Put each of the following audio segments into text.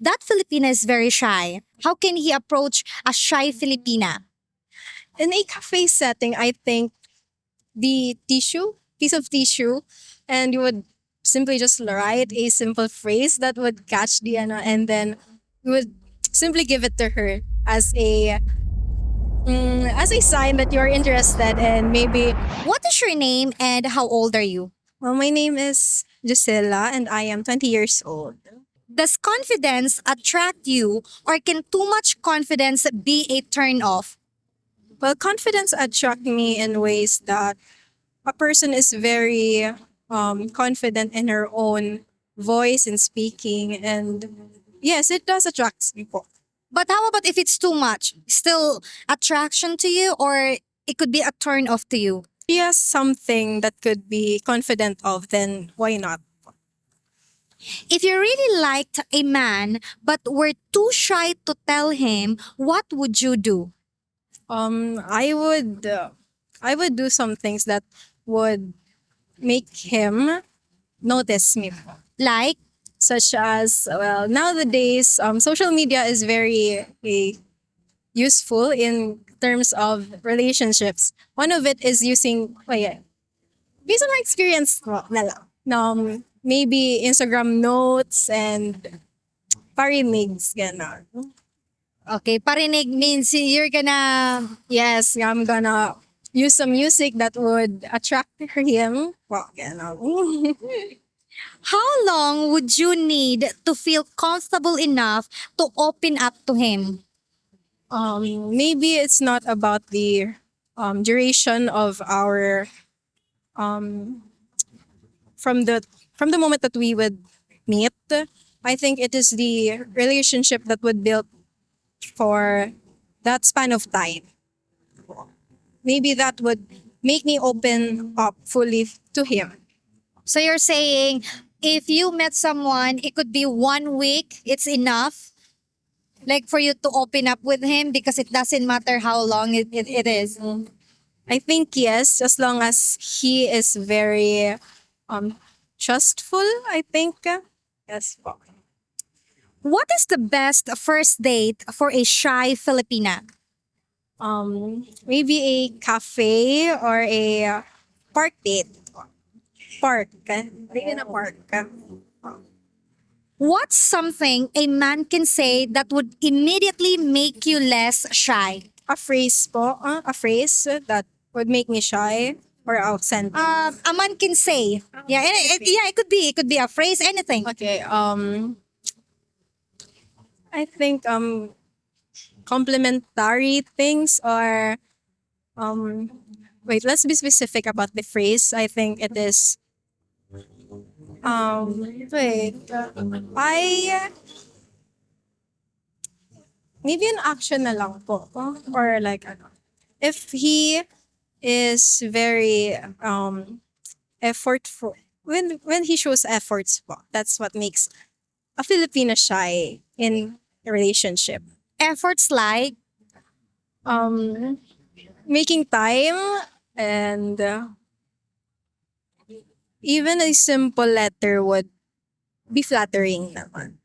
that Filipina is very shy. How can he approach a shy Filipina? In a cafe setting, I think the piece of tissue, and you would simply just write a simple phrase that would catch the and then you would simply give it to her as a sign that you're interested and maybe. What is your name and how old are you? Well, my name is Gisela and I am 20 years old. Does confidence attract you or can too much confidence be a turn off? Well, confidence attract me in ways that a person is very confident in her own voice and speaking, and yes, it does attract people. But how about if it's too much? Still attraction to you or it could be a turn off to you? Yes, something that could be confident of, then why not? If you really liked a man but were too shy to tell him, what would you do? I would do some things that would make him notice me, Like, such as, well, nowadays social media is very useful in terms of relationships. One of it is using, yeah, based on my experience na lang. Maybe Instagram notes and parinigs, gano'n. okay, parinig means you're gonna... Yes, I'm gonna use some music that would attract him. Well, gano'n. How long would you need to feel comfortable enough to open up to him? Maybe it's not about the duration of our um, from the moment that we would meet. I think it is the relationship that would build for that span of time. Maybe that would make me open up fully to him. So you're saying if you met someone, it could be 1 week, it's enough like for you to open up with him because it doesn't matter how long it is. I think yes, as long as he is very trustful, I think. Yes po. What is the best first date for a shy Filipina? Maybe a cafe or a park date. Park. Really in a park. What's something a man can say that would immediately make you less shy? A phrase po, a phrase that would make me shy or accent. A man can say. Yeah, yeah, it could be a phrase, anything. Okay, I think complimentary things or wait, let's be specific about the phrase. I think it is wait, I maybe an action na lang po, or like ano. If he is very effortful, when he shows efforts po, that's what makes a Filipino shy in a relationship. Efforts like, Um, Making time, and even a simple letter would be flattering naman.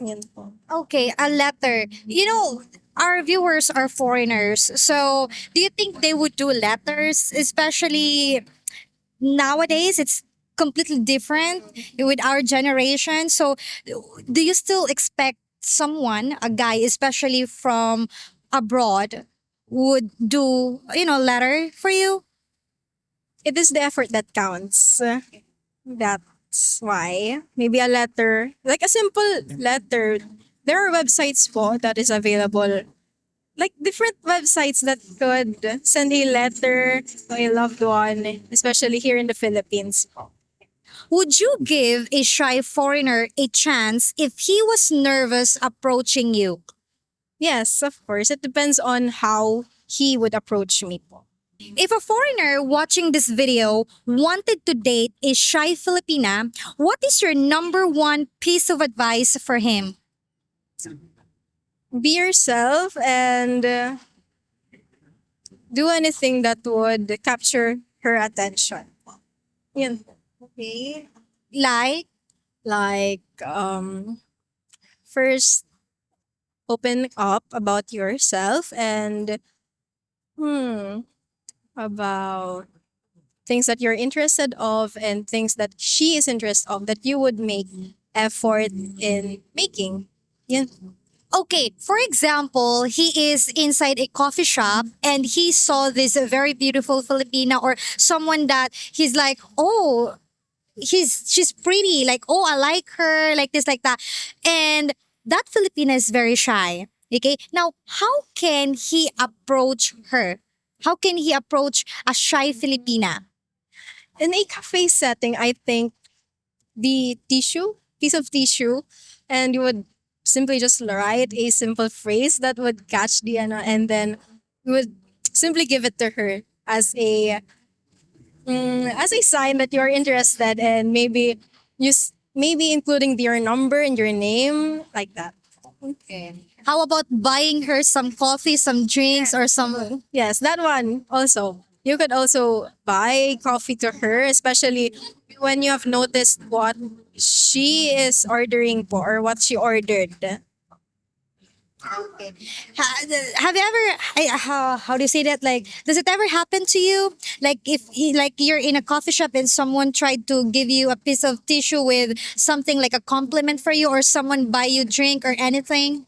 Yan po. okay, a letter. You know, our viewers are foreigners. So, do you think they would do letters, especially nowadays? It's completely different with our generation. So, do you still expect someone, a guy, especially from abroad, would do, letter for you? It is the effort that counts. That's why maybe a letter, like a simple letter. There are websites po that is available, like different websites that could send a letter to a loved one, especially here in the Philippines po. Would you give a shy foreigner a chance if he was nervous approaching you? Yes, of course. It depends on how he would approach me po. If a foreigner watching this video wanted to date a shy Filipina, what is your number one piece of advice for him? Be yourself and do anything that would capture her attention. Yun. Okay. Like, Like, First, open up about yourself and about things that you're interested of and things that she is interested of that you would make effort in making. Yeah. Okay, for example, he is inside a coffee shop and he saw this very beautiful Filipina or someone that he's like, oh, she's pretty, like, oh, I like her, like this, like that. And that Filipina is very shy. Okay. Now, how can he approach her? How can he approach a shy Filipina? In a cafe setting, I think the piece of tissue, and you would simply just write a simple phrase that would catch the and then you would simply give it to her as a sign that you're interested, and maybe maybe including your number and your name like that. Okay. How about buying her some coffee, some drinks, or some. Yes, that one also. You could also buy coffee to her, especially when you have noticed what she is ordering for or what she ordered. Have you ever how do you say that, like, does it ever happen to you, like if like you're in a coffee shop and someone tried to give you a piece of tissue with something like a compliment for you, or someone buy you drink or anything?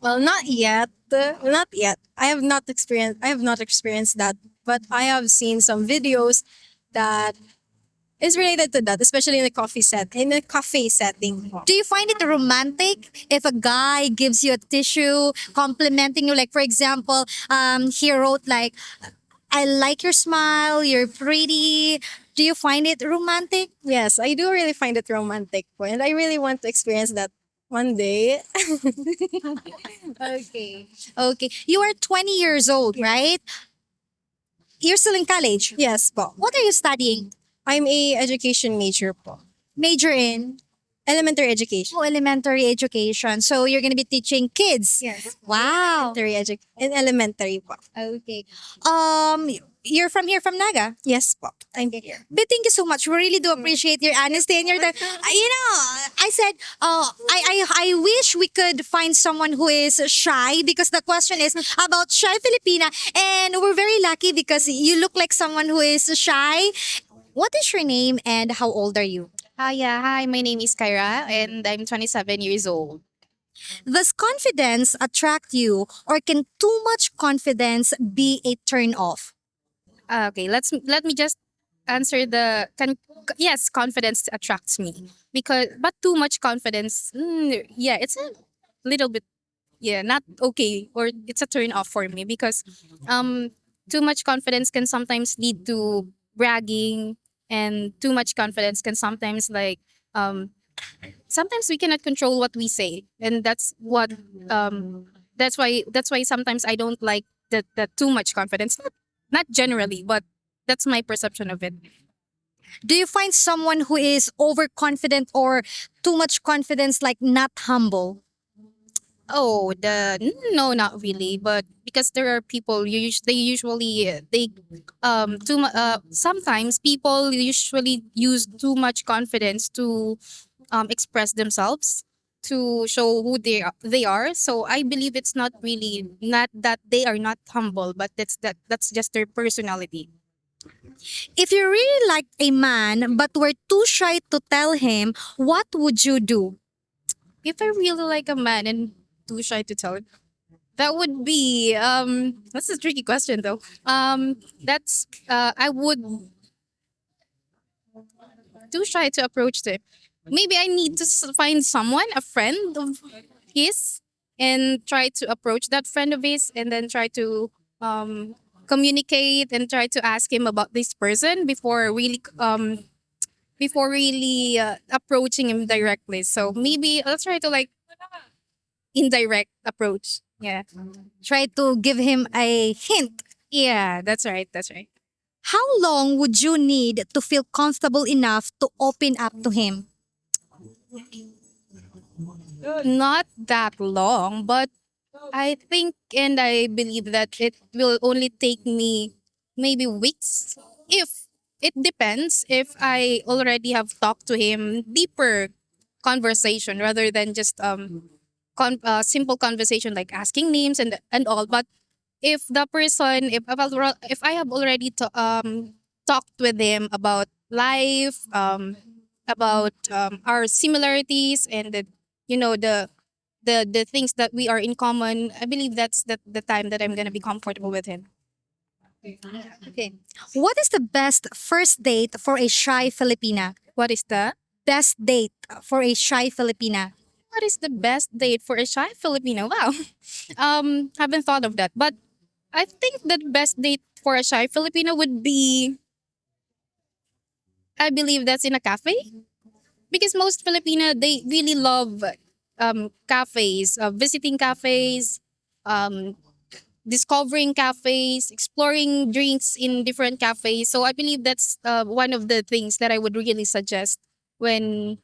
Well, not yet. Not yet. I have not experienced that, but I have seen some videos that is related to that, especially in a cafe setting. Do you find it romantic if a guy gives you a tissue complimenting you, like for example, he wrote like, I like your smile, you're pretty. Do you find it romantic? Yes, I do really find it romantic, and I really want to experience that one day. Okay. Okay. You are 20 years old, right? You're still in college. Yes, po. What are you studying? I'm a education major po. Major in? Elementary education. Oh, elementary education. So you're going to be teaching kids. Yes. Wow. In elementary po. Okay. You're from here, from Naga. Yes po. I'm here. But thank you so much. We really do appreciate your honesty and your time. I said, I wish we could find someone who is shy, because the question is about shy Filipina, and we're very lucky because you look like someone who is shy. What is your name and how old are you? Yeah. Hi, my name is Kyra and I'm 27 years old. Does confidence attract you, or can too much confidence be a turn off? Okay, let me just answer yes, confidence attracts me because but too much confidence, yeah, it's a little bit, yeah, not okay, or it's a turn off for me because um too much confidence can sometimes lead to bragging, and too much confidence can sometimes like um sometimes we cannot control what we say, and that's why sometimes I don't like the too much confidence, not generally, but that's my perception of it. Do you find someone who is overconfident or too much confidence, like not humble? Oh, no, not really, but because there are people they usually they sometimes people usually use too much confidence to express themselves, to show who they are. So I believe it's not really, not that they are not humble, but that's just their personality. If you really liked a man but were too shy to tell him, what would you do? If I really like a man and too shy to tell him, that would be that's a tricky question though. That's I would too shy to approach them. Maybe I need to find someone, a friend of his, and try to approach that friend of his, and then try to communicate and try to ask him about this person before really approaching him directly. So maybe I'll try to like indirect approach. Yeah. Try to give him a hint. Yeah, that's right. That's right. How long would you need to feel comfortable enough to open up to him? Not that long, but I think and I believe that it will only take me maybe weeks. If it depends if I already have talked to him deeper conversation rather than just simple conversation like asking names and all. But if the person, if I have already talked with them about life, about our similarities and the things that we are in common, I believe that's the time that I'm gonna be comfortable with him. Okay. What is the best first date for a shy Filipina? What is the Best date for a shy Filipina? what is the best date for a shy Filipino? Wow. Haven't thought of that. But I think the best date for a shy Filipino would be, I believe that's in a cafe. Because most Filipino, they really love cafes, visiting cafes, um, discovering cafes, exploring drinks in different cafes. So I believe that's one of the things that I would really suggest when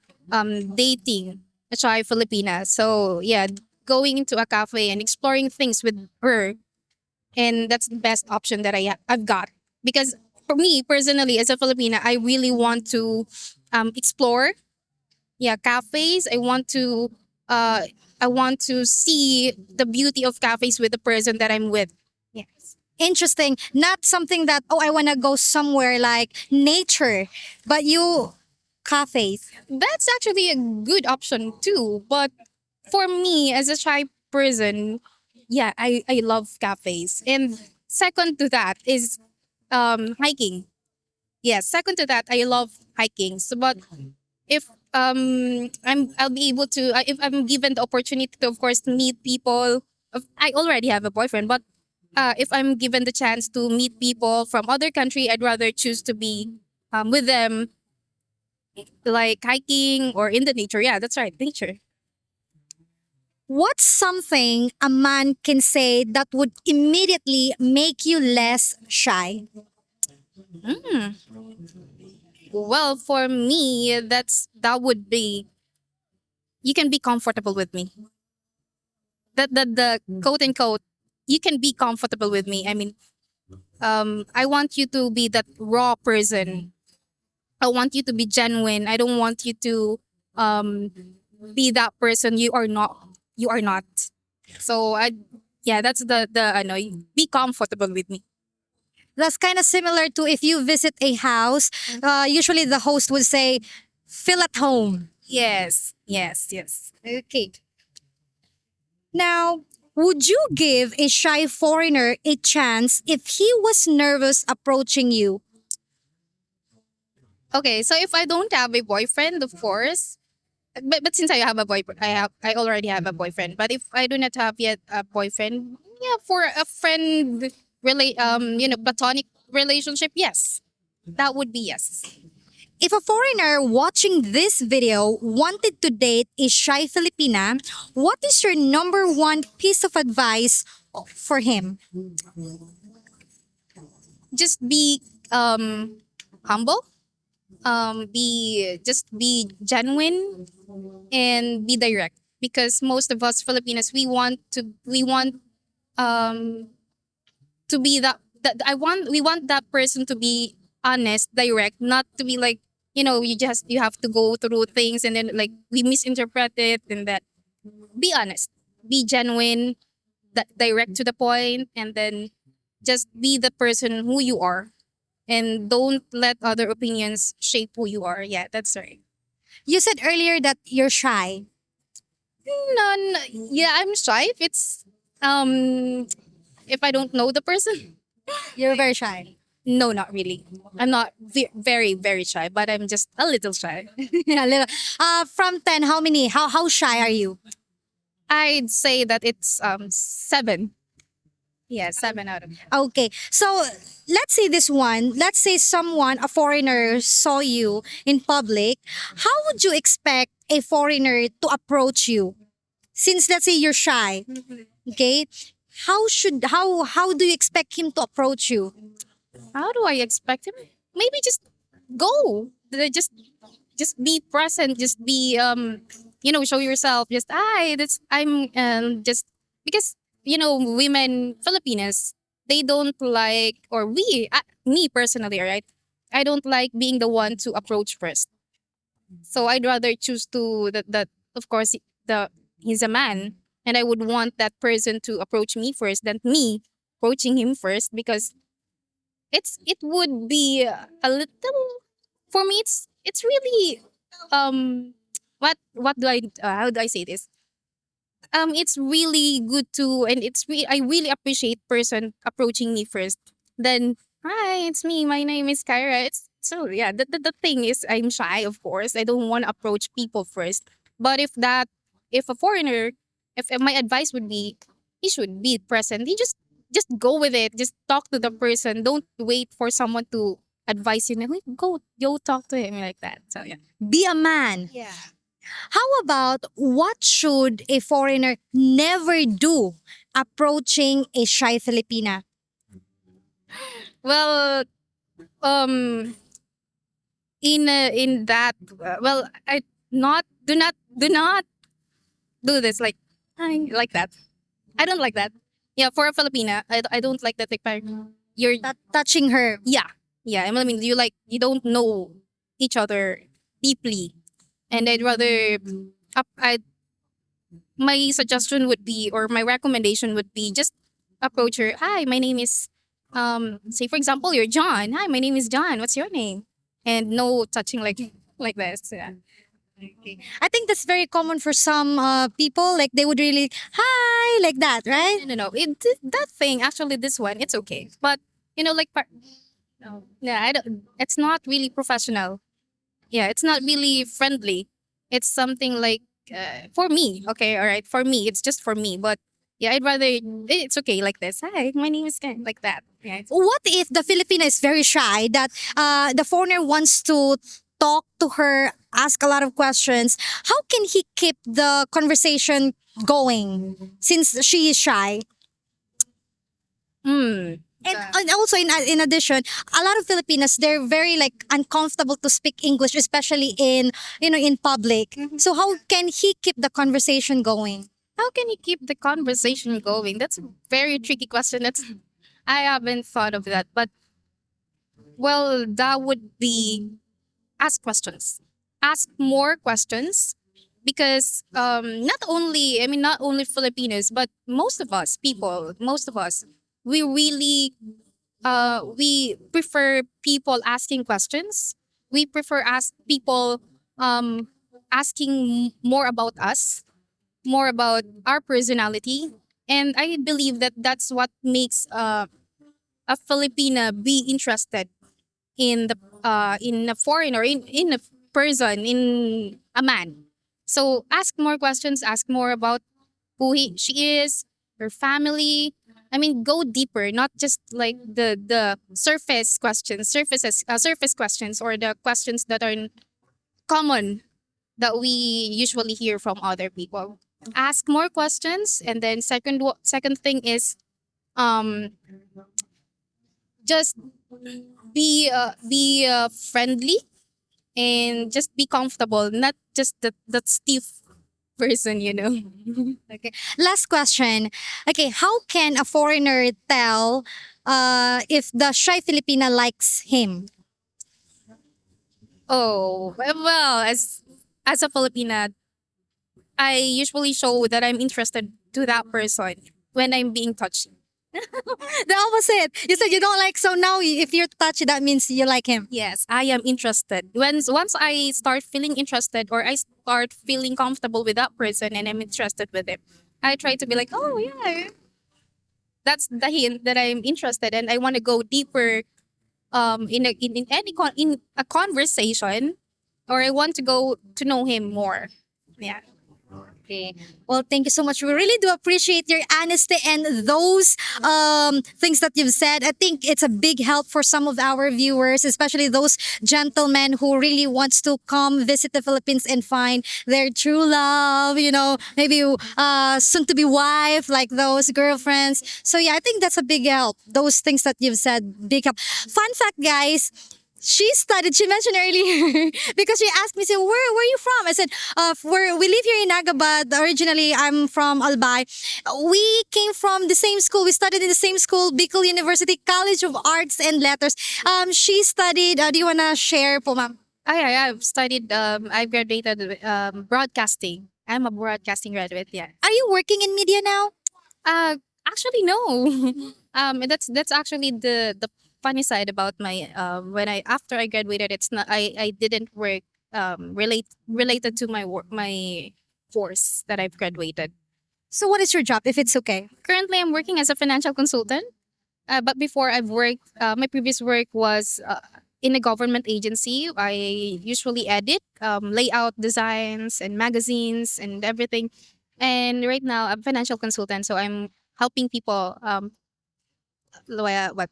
dating a shy Filipina. So yeah, going into a cafe and exploring things with her, and that's the best option that I've got. Because for me personally, as a Filipina, I really want to explore, yeah, cafes. Uh I want to see the beauty of cafes with the person that I'm with. Yes. Interesting. Not something that, oh, I want to go somewhere like nature, but you, cafes. That's actually a good option too. But for me as a shy person, yeah, I love cafes. And second to that is hiking. Yeah, second to that, I love hiking. So, but if I'll be able to, if I'm given the opportunity to, of course, meet people. I already have a boyfriend, but if I'm given the chance to meet people from other country, I'd rather choose to be with them, like hiking or in the nature. Yeah, that's right, nature. What's something a man can say that would immediately make you less shy? Well, for me, that would be, you can be comfortable with me. That the quote unquote, you can be comfortable with me. I mean, I want you to be that raw person. I want you to be genuine. I don't want you to um be that person you are not. You are not. So I, yeah, that's the I know, be comfortable with me. That's kind of similar to if you visit a house, usually the host would say, feel at home. Yes, yes, yes. Okay. Now, would you give a shy foreigner a chance if he was nervous approaching you? Okay, so if I don't have a boyfriend, of course, but since I have a boyfriend, I already have a boyfriend. But if I do not have yet a boyfriend, yeah, for a friend, platonic relationship, yes, that would be yes. If a foreigner watching this video wanted to date a shy Filipina, what is your number one piece of advice for him? Just be humble, be genuine, and be direct. Because most of us Filipinos, um to be that we want that person to be honest, direct, not to be like, you have to go through things and then like we misinterpret it, and that, be honest, be genuine, that direct to the point, and then just be the person who you are, and don't let other opinions shape who you are. Yeah, that's right. You said earlier that you're shy. None. Yeah, I'm shy if it's if I don't know the person. You're very shy. No, not really. I'm not very very shy, but I'm just a little shy. Yeah, little. From 10, how many? How shy are you? I'd say that it's 7. Yeah, 7 out of 10. Okay. So let's say this one. Let's say someone, a foreigner, saw you in public. How would you expect a foreigner to approach you? Since let's say you're shy, okay? How do you expect him to approach you? How do I expect him? Maybe just go. Just be present. Just be show yourself. Just, hi, that's I'm just because women Filipinas, they don't like, or me personally, right? I don't like being the one to approach first. So I'd rather choose to that of course the he's a man. and I would want that person to approach me first than me approaching him first, because it would be a little, for me it's really what do I how do I say this, it's really good to, and I really appreciate person approaching me first. Then, hi, it's me. My name is Kyra. It's so yeah. The thing is, I'm shy. Of course, I don't want to approach people first. But if a foreigner, if my advice would be, he should be present. He just go with it. Just talk to the person. Don't wait for someone to advise you. Like, go talk to him like that. So yeah. Be a man. Yeah. How about what should a foreigner never do approaching a shy Filipina? Well, um in that well, I not do not do this like, hi, like that. I don't like that. Yeah, for a Filipina, I don't like that. Like, you're Touching her. yeah, yeah. I mean, you don't know each other deeply, and I'd rather I my suggestion would be, or my recommendation would be, just approach her. Hi, my name is say for example, you're John. Hi, my name is John. What's your name? And no touching like this. Yeah. I think that's very common for some people. Like they would really hi like that, right? No. That thing, actually, this one, it's okay. But like, no, yeah, I don't. It's not really professional. Yeah, it's not really friendly. It's something like, for me. Okay, all right, for me, it's just for me. But yeah, I'd rather, it's okay like this. Hi, my name is Ken, like that. Yeah. What if the Filipina is very shy that the foreigner wants to talk to her, ask a lot of questions? How can he keep the conversation going since she is shy? Hmm. And also in addition, a lot of Filipinas, they're very like uncomfortable to speak English, especially in in public. So how can he keep the conversation going? How can you keep the conversation going? That's a very tricky question. I haven't thought of that. But well, that would be, ask questions. Ask more questions, because not only Filipinos, but most of us, we really we prefer people asking questions. We prefer ask people asking more about us, more about our personality. And I believe that that's what makes a Filipina be interested in a foreigner, in a person, in a man. So ask more questions, ask more about she is, her family. I mean, go deeper, not just like the surface questions, or the questions that are common that we usually hear from other people. Ask more questions, and then second thing is, um just be friendly, and just be comfortable, not just that stiff person. Okay. Last question. Okay, how can a foreigner tell if the shy Filipina likes him? Oh, well, as a Filipina, I usually show that I'm interested to that person when I'm being touched. The opposite. You said you don't like, so now if you're touchy, that means you like him. Yes, I am interested. Once I start feeling interested, or I start feeling comfortable with that person, and I'm interested with him, I try to be like, oh yeah, that's the hint that I'm interested, and I want to go deeper in a conversation, or I want to go to know him more. Yeah. Okay. Well, thank you so much. We really do appreciate your honesty and those things that you've said. I think it's a big help for some of our viewers, especially those gentlemen who really wants to come visit the Philippines and find their true love, maybe soon to be wife, like those girlfriends. So yeah, I think that's a big help. Those things that you've said, big help. Fun fact, guys, she mentioned earlier because she asked me, say, where are you from? I said, we live here in Agabad. Originally, I'm from Albay. We came from the same school. We studied in the same school, Bicol University College of Arts and Letters. She studied, do you want to share po, ma'am? I've studied, I graduated broadcasting I'm a broadcasting graduate. Yeah. Are you working in media now? Uh, actually, no. That's actually the funny side about my when I after I graduated, it's not I didn't work related to my work my course that I've graduated. So what is your job, if it's okay? Currently, I'm working as a financial consultant. But before I've worked, my previous work was in a government agency. I usually edit, layout designs and magazines and everything. And right now, I'm a financial consultant, so I'm helping people what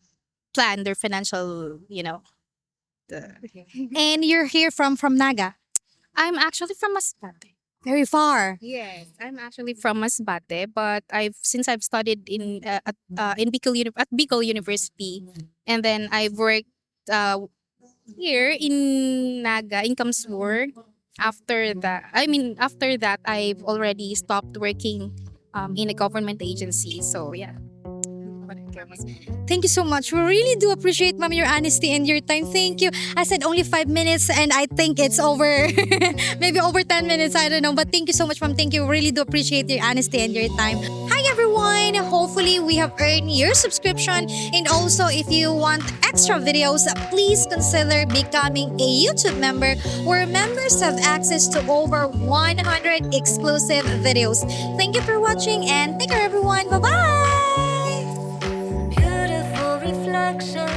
plan their financial. The, And you're here from Naga. I'm actually from Masbate. Very far. Yes, I'm actually from Masbate, but I've studied in at Bicol University, and then I've worked here in Naga in Kamsur. After that, I've already stopped working in a government agency. So yeah. Thank you so much. We really do appreciate, ma'am, your honesty and your time. Thank you. I said only 5 minutes, and I think it's over, maybe over 10 minutes. I don't know. But thank you so much, ma'am. Thank you. Really do appreciate your honesty and your time. Hi, everyone. Hopefully, we have earned your subscription. And also, if you want extra videos, please consider becoming a YouTube member, where members have access to over 100 exclusive videos. Thank you for watching, and take care, everyone. Bye bye. Beautiful reflection